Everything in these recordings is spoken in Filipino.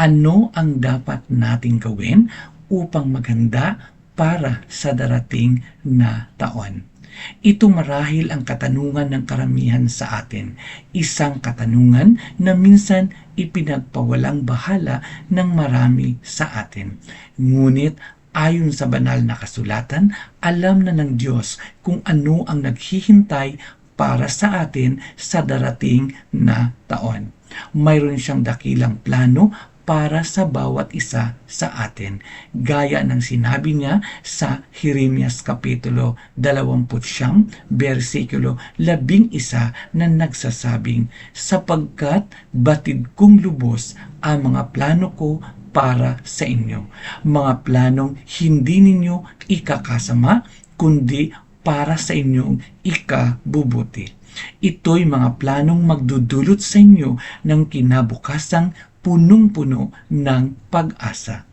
Ano ang dapat nating gawin upang maganda para sa darating na taon? Ito marahil ang katanungan ng karamihan sa atin. Isang katanungan na minsan ipinagpawalang bahala ng marami sa atin. Ngunit ayon sa banal na kasulatan, alam na ng Diyos kung ano ang naghihintay para sa atin sa darating na taon. Mayroon siyang dakilang plano para sa bawat isa sa atin. Gaya ng sinabi niya sa Jeremias Kapitulo 29, versikulo 11 na nagsasabing, sapagkat batid kong lubos ang mga plano ko para sa inyo. Mga planong hindi ninyo ikakasama, kundi para sa inyong ikabubuti. Ito'y mga planong magdudulot sa inyo ng kinabukasang punong-puno ng pag-asa.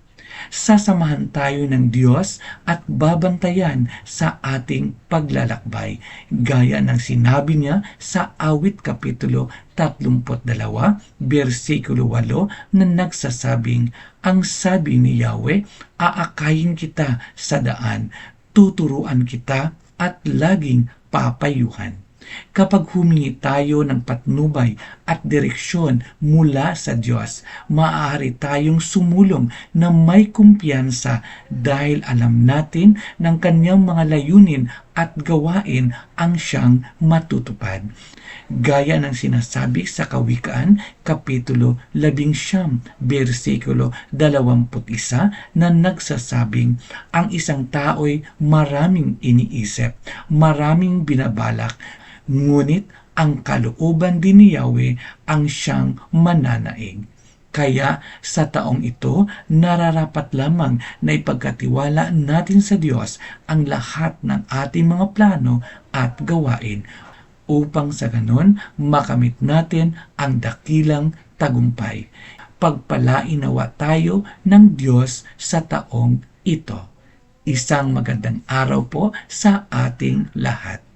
Sasamahan tayo ng Diyos at babantayan sa ating paglalakbay, gaya ng sinabi niya sa Awit Kapitulo 32, versikulo 8 na nagsasabing, ang sabi ni Yahweh, aakayin kita sa daan, tuturuan kita at laging papayuhan. Kapag humingi tayo ng patnubay at direksyon mula sa Diyos, maaari tayong sumulong na may kumpiyansa dahil alam natin ng kanyang mga layunin at gawain ang siyang matutupad. Gaya ng sinasabi sa Kawikaan, Kapitulo 11, versikulo 21 na nagsasabing, ang isang tao'y maraming iniisip, maraming binabalak, ngunit ang kalooban din ni Yahweh ang siyang mananaig. Kaya sa taong ito, nararapat lamang na ipagkatiwala natin sa Diyos ang lahat ng ating mga plano at gawain upang sa ganon makamit natin ang dakilang tagumpay. Pagpalain nawa tayo ng Diyos sa taong ito. Isang magandang araw po sa ating lahat.